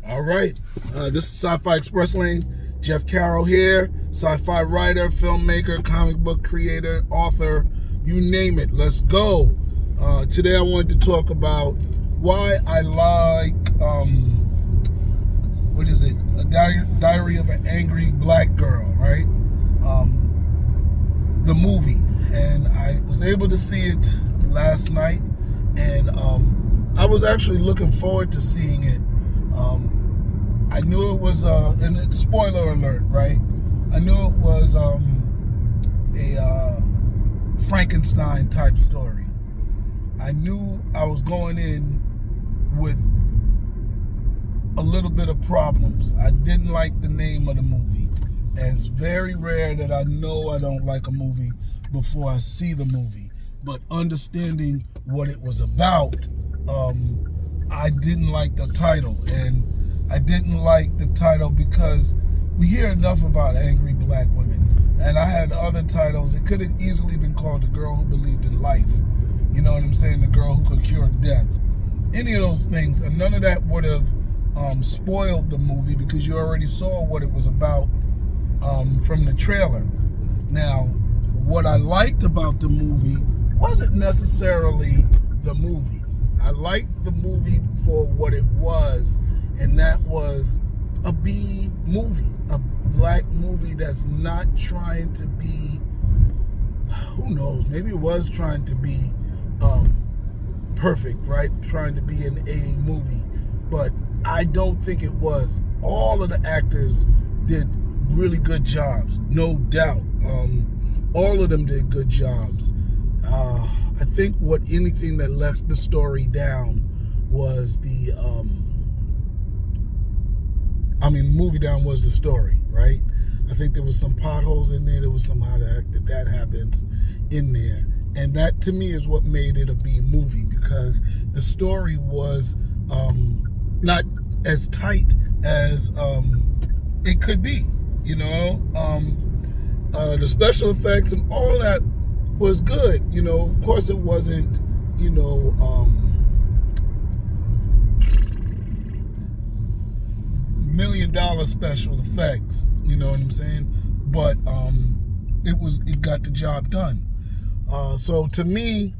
All right. This is Sci-Fi Express Lane. Jeff Carroll here. Sci-fi writer, filmmaker, comic book creator, author, you name it. Let's go. Today I wanted to talk about why I like, what is it? A Diary of an Angry Black Girl, right? The movie. And I was able to see it last night. And I was actually looking forward to seeing it. I knew it was, and it's spoiler alert, right? I knew it was a Frankenstein type story. I knew I was going in with a little bit of problems. I didn't like the name of the movie. And it's very rare that I know I don't like a movie before I see the movie. But understanding what it was about, I didn't like the title. And I didn't like the title because we hear enough about angry black women. And I had other titles. It could have easily been called The Girl Who Believed in Life. You know what I'm saying? The Girl Who Could Cure Death. Any of those things. And none of that would have spoiled the movie because you already saw what it was about from the trailer. Now, what I liked about the movie wasn't necessarily the movie. I liked the movie for what it was. And that was a B movie, a black movie that's not trying to be, who knows, maybe it was trying to be perfect, right? Trying to be an A movie. But I don't think it was. All of the actors did really good jobs, no doubt. All of them did good jobs. I think anything that left the story down was the movie down was the story, right? I think there was some potholes in there. There was somehow that happens in there. And that, to me, is what made it a B movie because the story was not as tight as it could be, you know? The special effects and all that was good. You know, of course it wasn't, you know, $1 million special effects, you know what I'm saying? But it got the job done. So to me,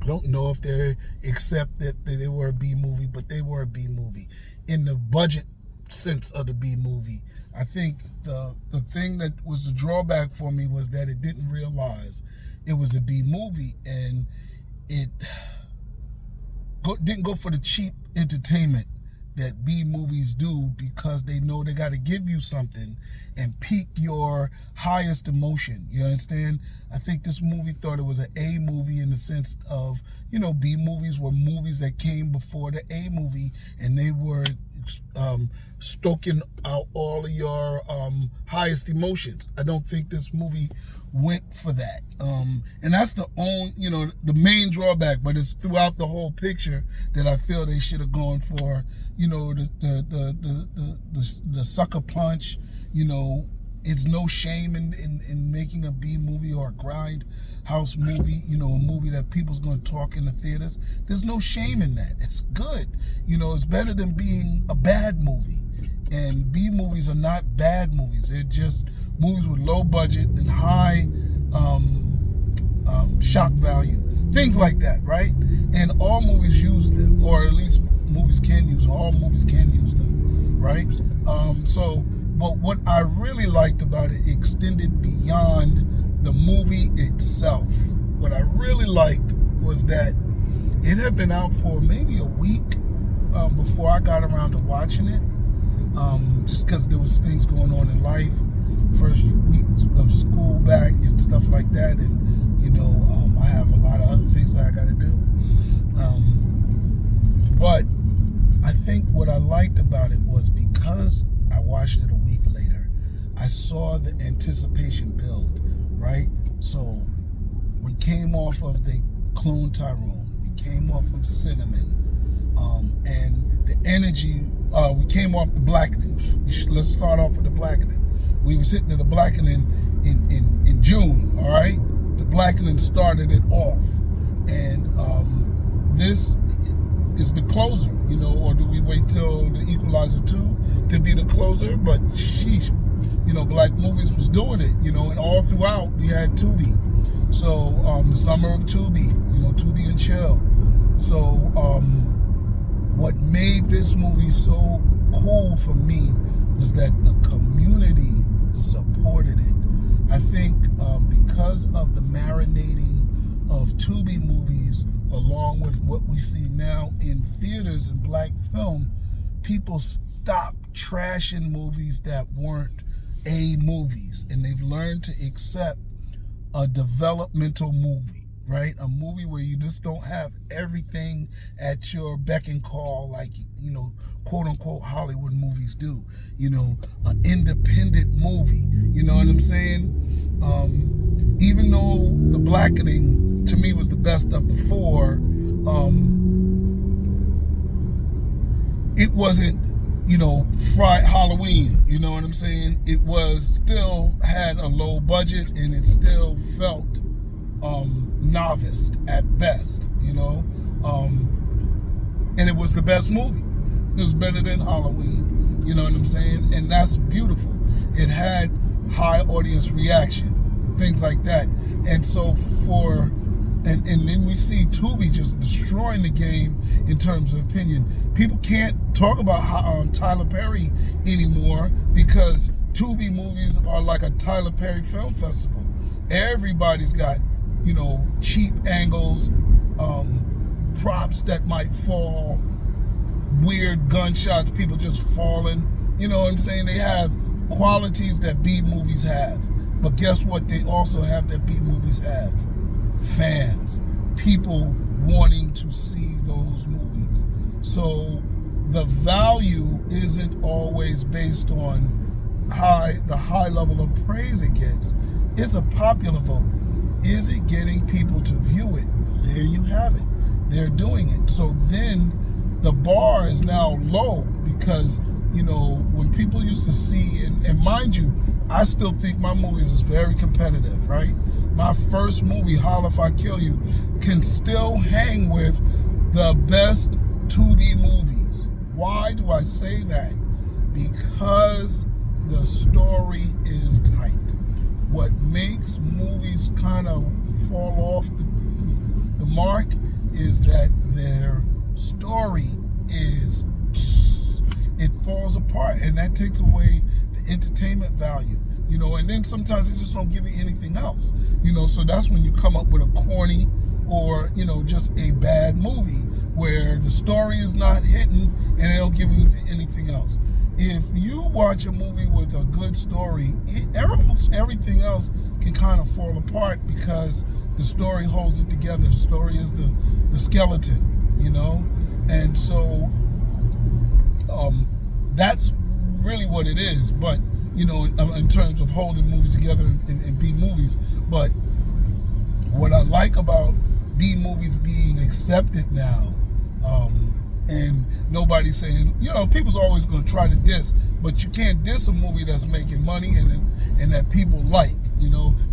I don't know if they accept that they were a B movie, but they were a B movie in the budget sense of the B movie. I think the thing that was the drawback for me was that it didn't realize it was a B movie, and it didn't go for the cheap entertainment that B movies do because they know they got to give you something and pique your highest emotion. You understand? I think this movie thought it was an A movie in the sense of, you know, B movies were movies that came before the A movie, and they were stoking out all of your highest emotions. I don't think this movie went for that. And that's the main drawback, but it's throughout the whole picture that I feel they should have gone for, you know, the sucker punch. You know, it's no shame in making a B movie or a grindhouse movie, you know, a movie that people's going to talk in the theaters. There's no shame in that. It's good. You know, it's better than being a bad movie. And B movies are not bad movies. They're just movies with low budget and high shock value. Things like that, right? And all movies use them, or at least movies can use them. All movies can use them, right? But what I really liked about it extended beyond the movie itself. What I really liked was that it had been out for maybe a week before I got around to watching it. Just because there was things going on in life, first week of school back and stuff like that, and you know, I have a lot of other things that I got to do. But I think what I liked about it was because I watched it a week later, I saw the anticipation build, right? So we came off of the Clone Tyrone, we came off of Cinnamon, and the energy. We came off the Blackening. Let's start off with the Blackening. We was hitting the Blackening in June, all right? The Blackening started it off. And this is the closer, or do we wait till the Equalizer 2 to be the closer? But sheesh, black movies was doing it, and all throughout we had Tubi. So the summer of Tubi, Tubi and Chill. So what made this movie so cool for me was that the community supported it. I think because of the marinating of Tubi movies, along with what we see now in theaters and black film, people stopped trashing movies that weren't A movies, and they've learned to accept a developmental movie, right? A movie where you just don't have everything at your beck and call, like, quote unquote Hollywood movies do. An independent movie, you know what I'm saying? Even though The Blackening to me was the best of the four, it wasn't, Friday Halloween, you know what I'm saying? It was still had a low budget, and it still felt novice at best, and it was the best movie. It was better than Halloween, you know what I'm saying? And that's beautiful. It had high audience reaction, things like that. And so and then we see Tubi just destroying the game in terms of opinion. People can't talk about Tyler Perry anymore because Tubi movies are like a Tyler Perry film festival. Everybody's got, cheap angles, props that might fall, weird gunshots, people just falling. You know what I'm saying? They have qualities that B movies have. But guess what they also have that B movies have? Fans. People wanting to see those movies. So the value isn't always based on the high level of praise it gets. It's a popular vote. Is it getting people to view it? There you have it. They're doing it. So then the bar is now low because, when people used to see, and mind you, I still think my movies is very competitive, right? My first movie, Holla If I Kill You, can still hang with the best Tubi movies. Why do I say that? Because the story is tight. What makes movies kind of fall off the mark is that their story it falls apart, and that takes away the entertainment value, and then sometimes they just don't give you anything else, so that's when you come up with a corny or, just a bad movie where the story is not hitting and they don't give you anything else. If you watch a movie with a good story, almost everything else can kind of fall apart because the story holds it together. The story is the skeleton, and so that's really what it is. But in terms of holding movies together and B movies, but what I like about B movies being accepted now, and nobody's saying, people's always going to try to diss, but you can't diss a movie that's making money and that people like.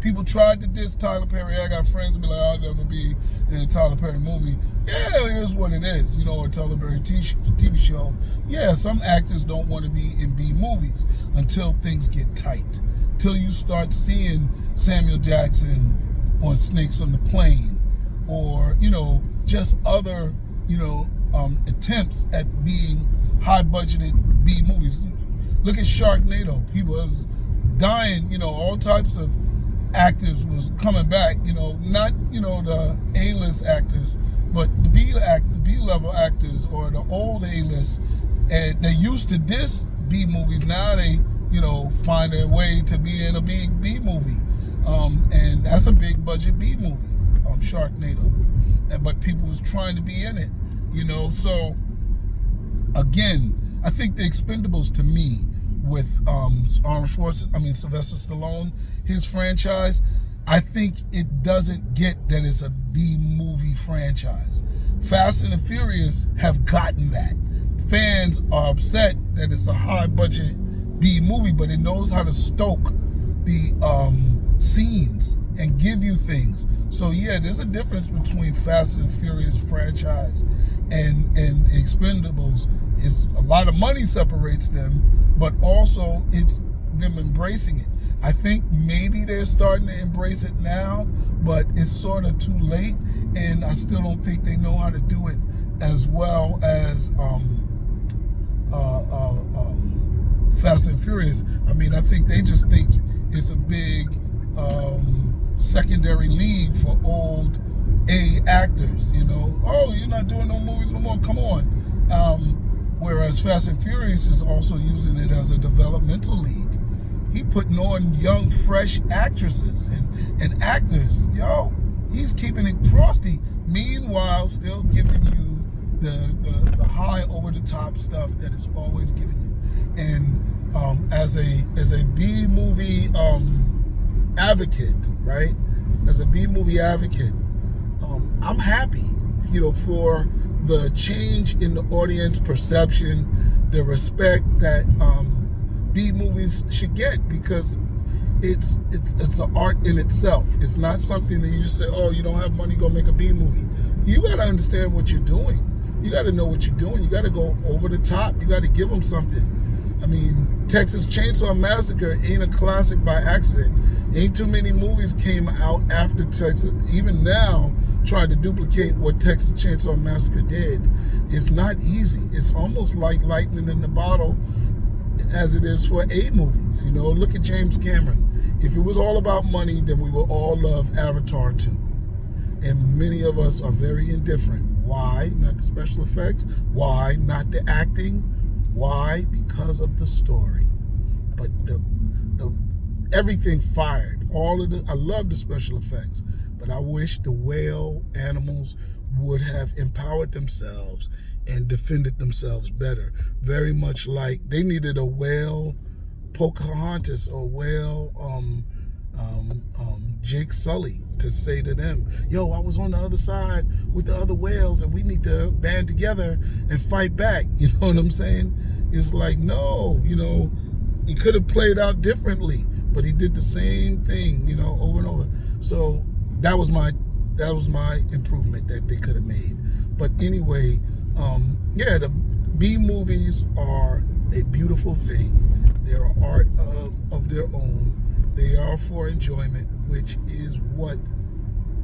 People tried to diss Tyler Perry. I got friends that be like, I'll never be in a Tyler Perry movie. Yeah, it is what it is, a Tyler Perry TV show. Yeah, some actors don't want to be in B movies until things get tight. Till you start seeing Samuel Jackson on Snakes on the Plane, or, just other, attempts at being high-budgeted B movies. Look at Sharknado. People was dying, all types of actors was coming back, not, the A-list actors, but the B-level actors or the old A-list, and they used to diss B movies. Now they, find their way to be in a big B movie. And that's a big budget B movie, Sharknado. But people was trying to be in it, so again, I think The Expendables, to me, with Sylvester Stallone, his franchise, I think it doesn't get that it's a B movie franchise. Fast and the Furious have gotten that. Fans are upset that it's a high budget B movie, but it knows how to stoke the scenes and give you things. So yeah, there's a difference between Fast and Furious franchise and Expendables is a lot of money separates them, but also it's them embracing it. I think maybe they're starting to embrace it now, but it's sort of too late, and I still don't think they know how to do it as well as Fast and Furious. I mean, I think they just think it's a big secondary league for old A actors, you know. Oh, you're not doing no movies no more, come on. Whereas Fast and Furious is also using it as a developmental league. He putting on young, fresh actresses and actors. Yo, he's keeping it frosty. Meanwhile, still giving you the high over-the-top stuff that is always giving you. And as a B movie advocate, right? As a B movie advocate, I'm happy, you know, for the change in the audience perception, the respect that B movies should get, because it's an art in itself. It's not something that you just say, oh, you don't have money, go make a B movie. You got to understand what you're doing. You got to know what you're doing. You got to go over the top. You got to give them something. I mean, Texas Chainsaw Massacre ain't a classic by accident. Ain't too many movies came out after Texas, even now, tried to duplicate what Texas Chainsaw Massacre did. It's not easy. It's almost like lightning in the bottle as it is for A movies. You know, look at James Cameron. If it was all about money, then we would all love Avatar 2. And many of us are very indifferent. Why? Not the special effects. Why? Not the acting. Why? Because of the story. But the everything fired. I love the special effects, but I wish the whale animals would have empowered themselves and defended themselves better. Very much like they needed a whale Pocahontas or whale Jake Sully to say to them, yo, I was on the other side with the other whales and we need to band together and fight back. You know what I'm saying? It's like, no, you know, he could have played out differently, but he did the same thing, you know, over and over. So that was my improvement that they could have made. But anyway, yeah, the B movies are a beautiful thing. They're an art of their own. They are for enjoyment, which is what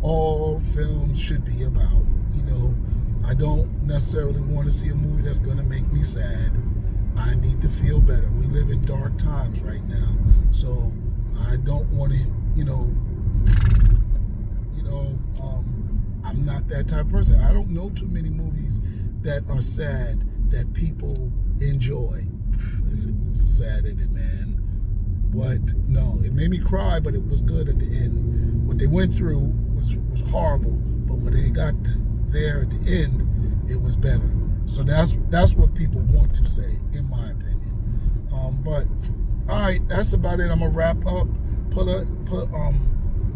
all films should be about. You know, I don't necessarily want to see a movie that's going to make me sad. I need to feel better. We live in dark times right now, so I don't want to, I'm not that type of person. I don't know too many movies that are sad that people enjoy. It was a sad ending, man. But no, it made me cry, but it was good at the end. What they went through was horrible, but when they got there at the end, it was better. So that's what people want to say, in my opinion. But all right, that's about it. I'm gonna wrap up.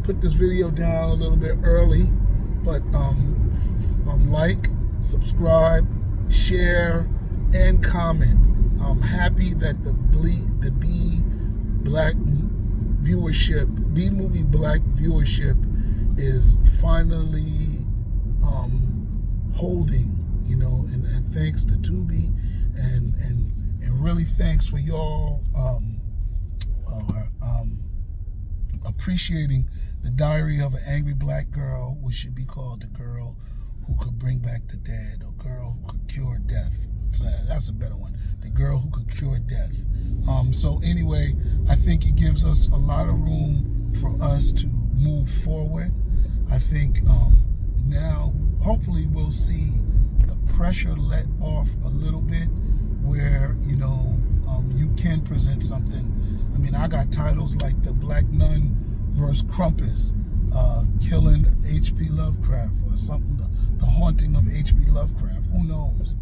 Put this video down a little bit early, but like, subscribe, share, and comment. I'm happy that the B black viewership, B movie black viewership is finally holding, you know, and thanks to Tubi and really thanks for y'all appreciating the Diary of an Angry Black Girl, which should be called The Girl Who Could Bring Back the Dead, or Girl Who Could Cure Death. So that's a better one. The Girl Who Could Cure Death. So anyway, I think it gives us a lot of room for us to move forward. I think now, hopefully, we'll see the pressure let off a little bit, where, you know, you can present something. I mean, I got titles like The Black Nun versus Krampus, Killing H.P. Lovecraft, or something, the Haunting of H.P. Lovecraft, who knows?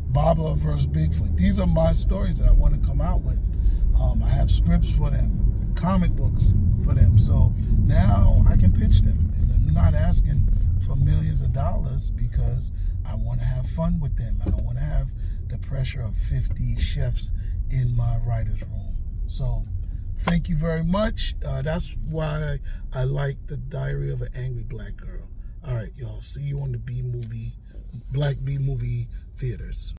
Baba versus Bigfoot. These are my stories that I want to come out with. I have scripts for them, comic books for them. So now I can pitch them. And I'm not asking for millions of dollars, because I want to have fun with them. I don't want to have the pressure of 50 chefs in my writer's room. So thank you very much. That's why I like the Diary of an Angry Black Girl. All right, y'all. See you on the B movie Black B movie theaters.